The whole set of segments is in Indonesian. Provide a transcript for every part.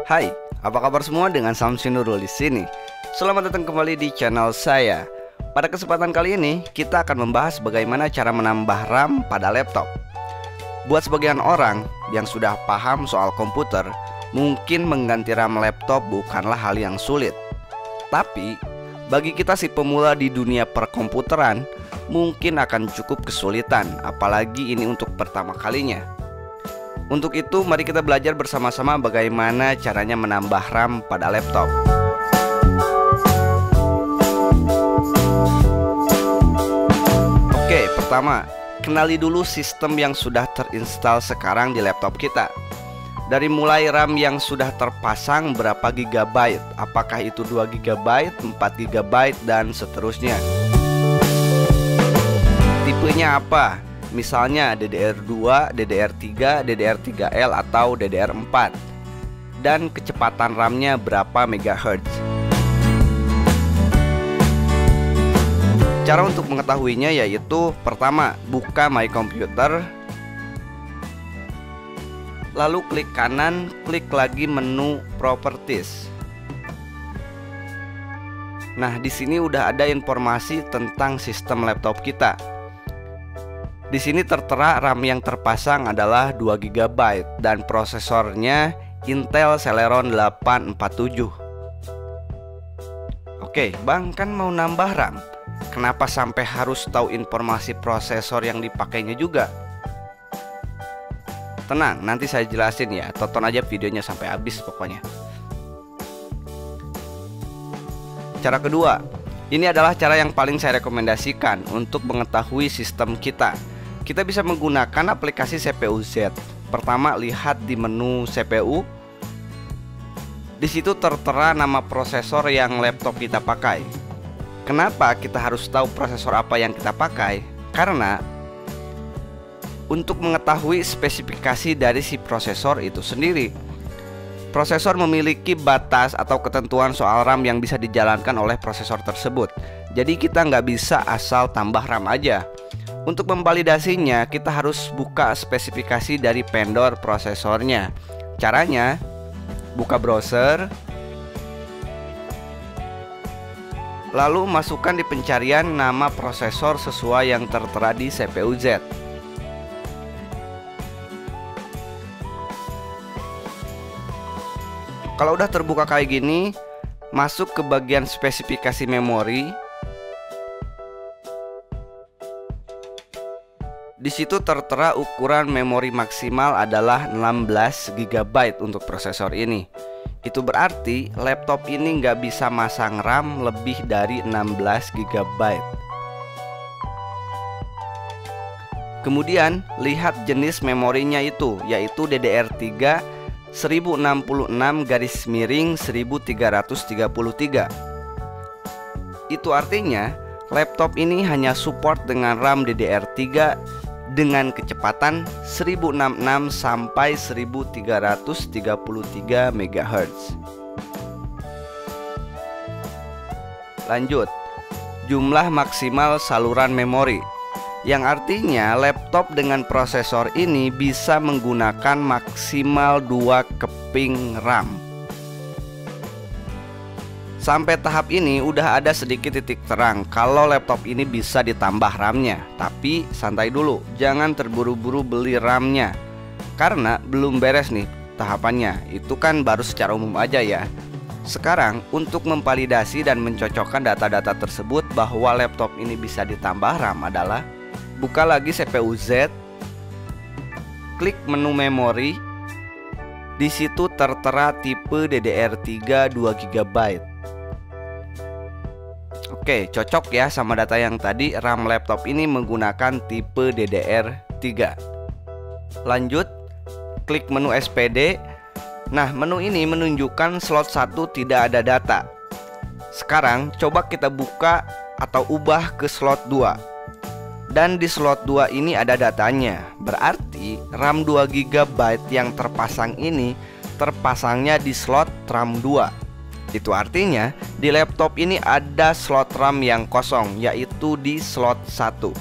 Hai, apa kabar semua? Dengan Samsi Nurul di sini. Selamat datang kembali di channel saya. Pada kesempatan kali ini, kita akan membahas bagaimana cara menambah RAM pada laptop. Buat sebagian orang yang sudah paham soal komputer, mungkin mengganti RAM laptop bukanlah hal yang sulit. Tapi, bagi kita si pemula di dunia perkomputeran, mungkin akan cukup kesulitan, apalagi ini untuk pertama kalinya. Untuk itu, mari kita belajar bersama-sama bagaimana caranya menambah RAM pada laptop. Oke, pertama, kenali dulu sistem yang sudah terinstall sekarang di laptop kita. Dari mulai RAM yang sudah terpasang berapa GB, apakah itu 2 GB, 4 GB, dan seterusnya. Tipenya apa? Misalnya DDR2, DDR3, DDR3L atau DDR4. Dan kecepatan RAM-nya berapa MHz. Cara untuk mengetahuinya yaitu pertama, buka My Computer. Lalu klik kanan, klik lagi menu Properties. Nah, di sini udah ada informasi tentang sistem laptop kita. Di sini tertera RAM yang terpasang adalah 2 GB dan prosesornya Intel Celeron 847. Oke, Bang, kan mau nambah RAM. Kenapa sampai harus tahu informasi prosesor yang dipakainya juga? Tenang, nanti saya jelasin ya. Tonton aja videonya sampai habis pokoknya. Cara kedua, ini adalah cara yang paling saya rekomendasikan untuk mengetahui sistem kita. Kita bisa menggunakan aplikasi CPU Z. Pertama, lihat di menu CPU. Di situ tertera nama prosesor yang laptop kita pakai. Kenapa kita harus tahu prosesor apa yang kita pakai? Karena untuk mengetahui spesifikasi dari si prosesor itu sendiri. Prosesor memiliki batas atau ketentuan soal RAM yang bisa dijalankan oleh prosesor tersebut. Jadi kita nggak bisa asal tambah RAM aja. Untuk memvalidasinya, kita harus buka spesifikasi dari vendor prosesornya. Caranya, buka browser, lalu masukkan di pencarian nama prosesor sesuai yang tertera di CPU Z. Kalau udah terbuka kayak gini, masuk ke bagian spesifikasi memori. Di situ tertera ukuran memori maksimal adalah 16 GB untuk prosesor ini. Itu berarti laptop ini nggak bisa masang RAM lebih dari 16 GB. Kemudian lihat jenis memorinya itu, yaitu DDR3 1066-1333. Itu artinya laptop ini hanya support dengan RAM DDR3 dengan kecepatan 1066 sampai 1333 MHz. Lanjut, jumlah maksimal saluran memori, yang artinya laptop dengan prosesor ini bisa menggunakan maksimal 2 keping RAM. Sampai tahap ini udah ada sedikit titik terang kalau laptop ini bisa ditambah RAM-nya. Tapi santai dulu, jangan terburu-buru beli RAM-nya, karena belum beres nih tahapannya. Itu kan baru secara umum aja ya. Sekarang untuk memvalidasi dan mencocokkan data-data tersebut bahwa laptop ini bisa ditambah RAM adalah buka lagi CPU Z, klik menu memori. Di situ tertera tipe DDR3 2 GB. Oke, cocok ya sama data yang tadi. RAM laptop ini menggunakan tipe DDR3. Lanjut, klik menu SPD. Nah, menu ini menunjukkan slot 1 tidak ada data. Sekarang coba kita buka atau ubah ke slot 2. Dan di slot 2 ini ada datanya. Berarti RAM 2 GB yang terpasang ini terpasangnya di slot RAM 2. Itu artinya di laptop ini ada slot RAM yang kosong, yaitu di slot 1.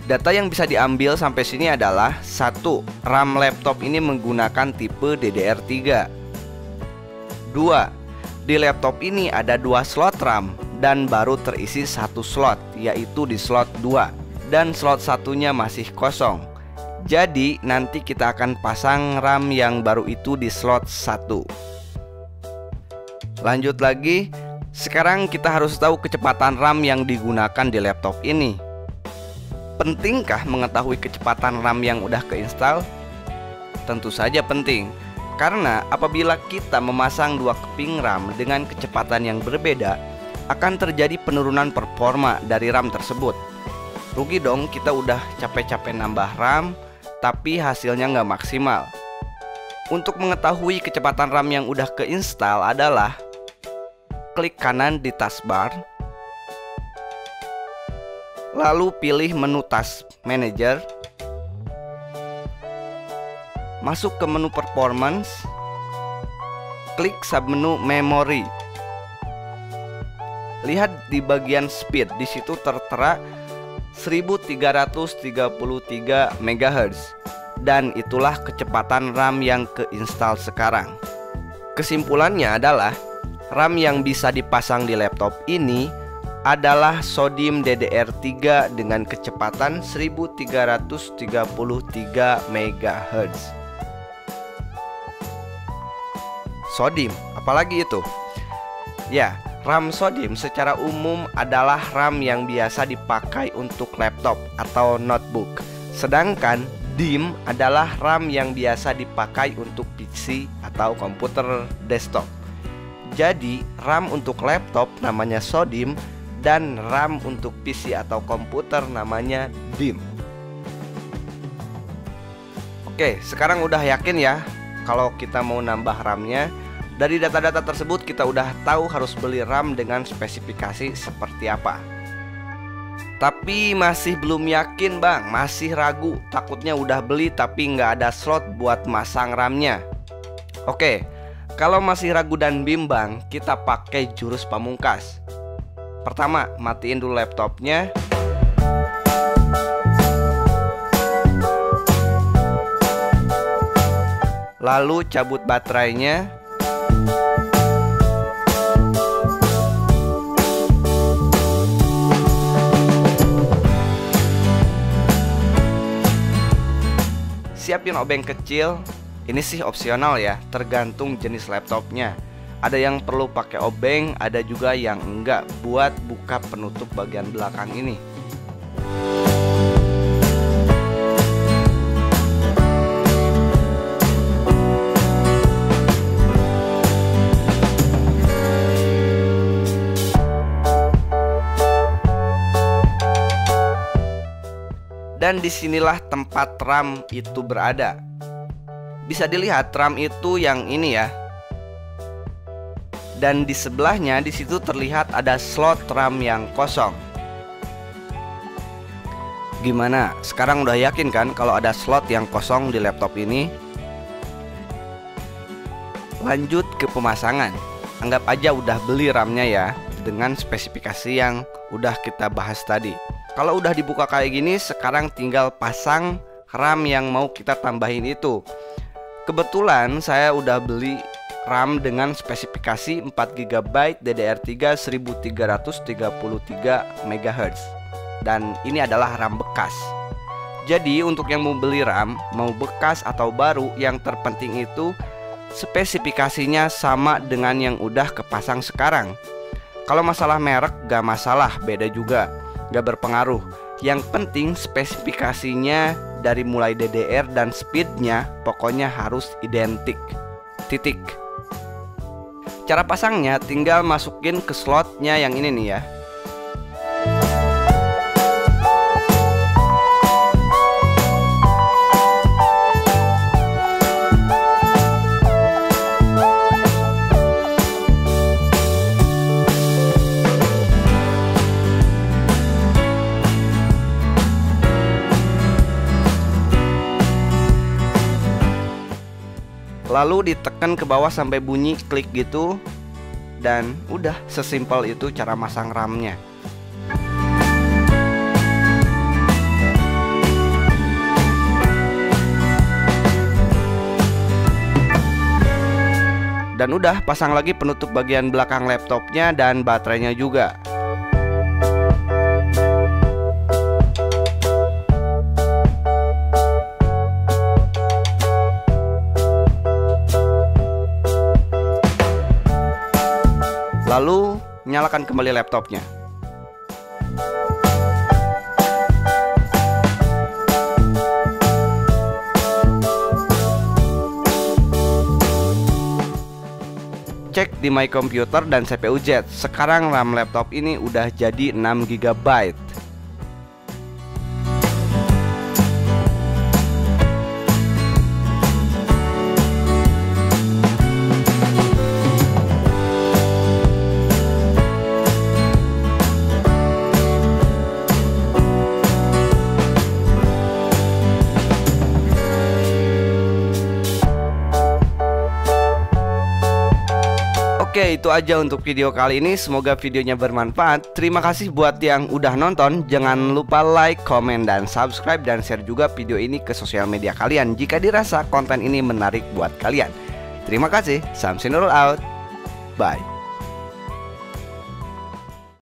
Data yang bisa diambil sampai sini adalah 1. RAM laptop ini menggunakan tipe DDR3. kedua, di laptop ini ada 2 slot RAM dan baru terisi 1 slot, yaitu di slot 2, dan slot satunya masih kosong. Jadi nanti kita akan pasang RAM yang baru itu di slot 1. Lanjut lagi, sekarang kita harus tahu kecepatan RAM yang digunakan di laptop ini. Pentingkah mengetahui kecepatan RAM yang udah keinstal? Tentu saja penting. Karena apabila kita memasang 2 keping RAM dengan kecepatan yang berbeda, akan terjadi penurunan performa dari RAM tersebut. Rugi dong, kita udah capek-capek nambah RAM, tapi hasilnya nggak maksimal. Untuk mengetahui kecepatan RAM yang udah keinstal adalah klik kanan di taskbar, lalu pilih menu Task Manager, masuk ke menu Performance, klik submenu Memory. Lihat di bagian Speed, di situ tertera 1333 MHz, dan itulah kecepatan RAM yang keinstal sekarang. Kesimpulannya adalah RAM yang bisa dipasang di laptop ini adalah Sodium DDR3 dengan kecepatan 1333 MHz. Sodium, apalagi itu? Ya, RAM Sodium secara umum adalah RAM yang biasa dipakai untuk laptop atau notebook. Sedangkan DIMM adalah RAM yang biasa dipakai untuk PC atau komputer desktop. Jadi, RAM untuk laptop namanya Sodium dan RAM untuk PC atau komputer namanya DIMM. Oke, sekarang udah yakin ya kalau kita mau nambah RAM-nya. Dari data-data tersebut kita udah tahu harus beli RAM dengan spesifikasi seperti apa. Tapi masih belum yakin bang, masih ragu. Takutnya udah beli tapi nggak ada slot buat masang RAM-nya. Oke, kalau masih ragu dan bimbang, kita pakai jurus pamungkas. Pertama, matiin dulu laptopnya. Lalu cabut baterainya. Siapin obeng kecil. Ini sih opsional ya, tergantung jenis laptopnya. Ada yang perlu pakai obeng, ada juga yang enggak, buat buka penutup bagian belakang ini. Dan disinilah tempat RAM itu berada. Bisa dilihat RAM itu yang ini ya. Dan di sebelahnya di situ terlihat ada slot RAM yang kosong. Gimana? Sekarang udah yakin kan kalau ada slot yang kosong di laptop ini? Lanjut ke pemasangan. Anggap aja udah beli RAM-nya ya, dengan spesifikasi yang udah kita bahas tadi. Kalau udah dibuka kayak gini, sekarang tinggal pasang RAM yang mau kita tambahin itu. Kebetulan saya udah beli RAM dengan spesifikasi 4 GB DDR3 1333 MHz. Dan ini adalah RAM bekas. Jadi untuk yang mau beli RAM, mau bekas atau baru, yang terpenting itu spesifikasinya sama dengan yang udah kepasang sekarang. Kalau masalah merek gak masalah, beda juga, gak berpengaruh. Yang penting spesifikasinya dari mulai DDR dan speednya pokoknya harus identik. Titik. Cara pasangnya tinggal masukin ke slotnya yang ini nih ya. Lalu ditekan ke bawah sampai bunyi klik gitu. Dan udah, sesimpel itu cara masang RAM-nya. Dan udah, pasang lagi penutup bagian belakang laptopnya dan baterainya juga. Lalu nyalakan kembali laptopnya. Cek di My Computer dan CPU Z. Sekarang RAM laptop ini udah jadi 6 GB. Oke, itu aja untuk video kali ini. Semoga videonya bermanfaat. Terima kasih buat yang udah nonton. Jangan lupa like, komen, dan subscribe, dan share juga video ini ke sosial media kalian jika dirasa konten ini menarik buat kalian. Terima kasih. Samsinurul out. Bye.